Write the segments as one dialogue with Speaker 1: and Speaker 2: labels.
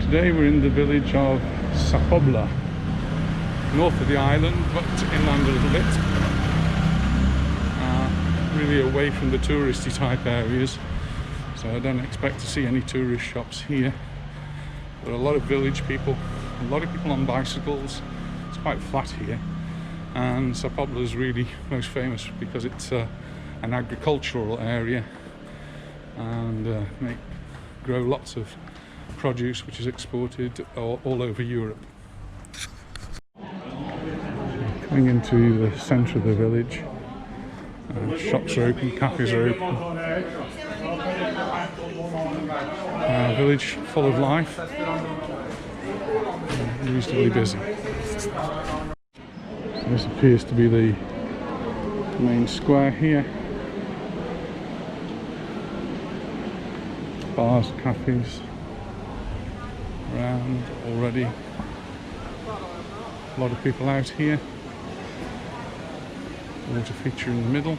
Speaker 1: Today we're in the village of Sa Pobla, north of the island, but inland a little bit. Really away from the touristy type areas, so I don't expect to see any tourist shops here. But a lot of village people, a lot of people on bicycles. It's quite flat here, and Sa Pobla is really most famous because it's an agricultural area, and grow lots of produce which is exported all over Europe. Coming into the centre of the village, shops are open, cafes are open. Village full of life, reasonably busy. So this appears to be the main square here. Bars, cafes around already. A lot of people out here. Water feature in the middle.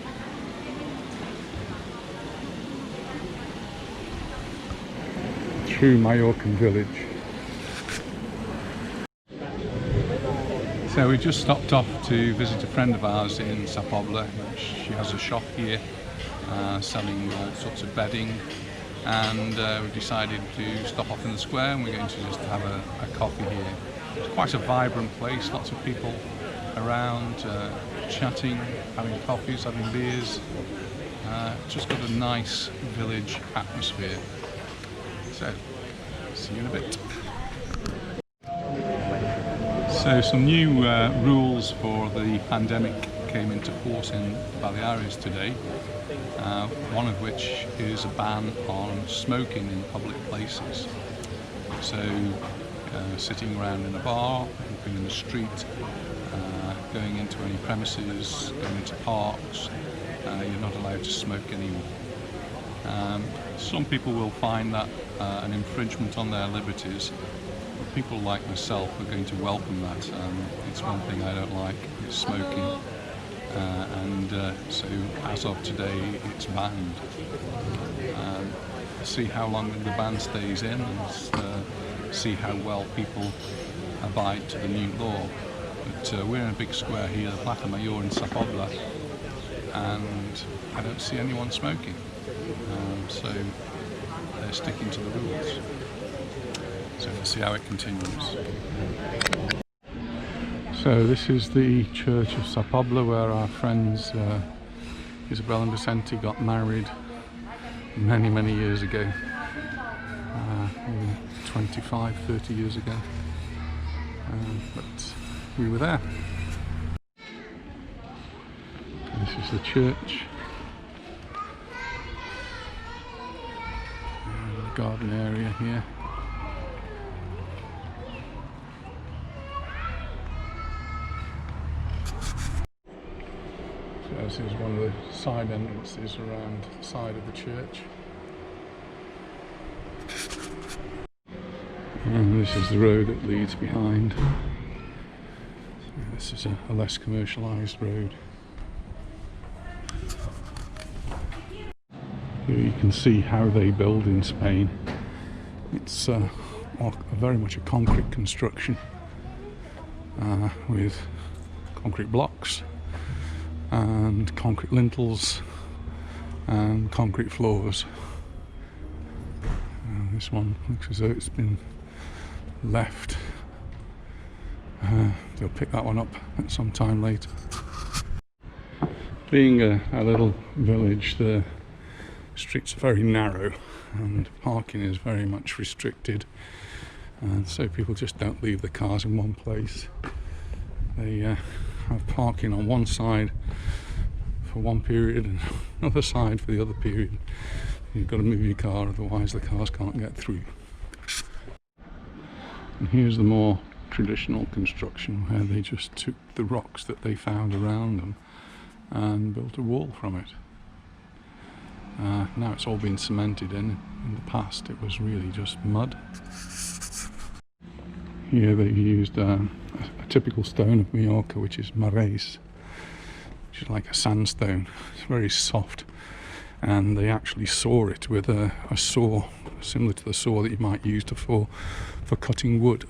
Speaker 1: True Mallorcan village. So we just stopped off to visit a friend of ours in Sa Pobla. She has a shop here selling all sorts of bedding, and we decided to stop off in the square, and we're going to just have a coffee here. It's quite a vibrant place, lots of people around, chatting, having coffees, having beers. Just got a nice village atmosphere. So, see you in a bit. So some new rules for the pandemic came into force in Baleares today. One of which is a ban on smoking in public places. So sitting around in a bar, walking in the street, going into any premises, going into parks, you're not allowed to smoke anymore. Some people will find that an infringement on their liberties. But people like myself are going to welcome that. It's one thing I don't like, is smoking. So as of today it's banned. See how long the ban stays in, and see how well people abide to the new law. But we're in a big square here, the Plaza Mayor in Sa Pobla, and I don't see anyone smoking. So they're sticking to the rules. So we'll see how it continues. So this is the church of Sa Pobla, where our friends Isabel and Vicente got married many years ago, 25, 30 years ago, but we were there. This is the church, and the garden area here. This is one of the side entrances around the side of the church. And this is the road that leads behind. This is a less commercialised road. Here you can see how they build in Spain. It's very much a concrete construction with concrete blocks and concrete lintels and concrete floors. This one looks as though it's been left. They'll pick that one up at some time later. Being a little village, the streets are very narrow and parking is very much restricted, and so people just don't leave the cars in one place. They have parking on one side for one period and another side for the other period. You've got to move your car, otherwise the cars can't get through. And here's the more traditional construction, where they just took the rocks that they found around them and built a wall from it. Now it's all been cemented in. In the past it was really just mud. Here they used a typical stone of Mallorca, which is marés, which is like a sandstone. It's very soft and they actually saw it with a saw similar to the saw that you might use for cutting wood.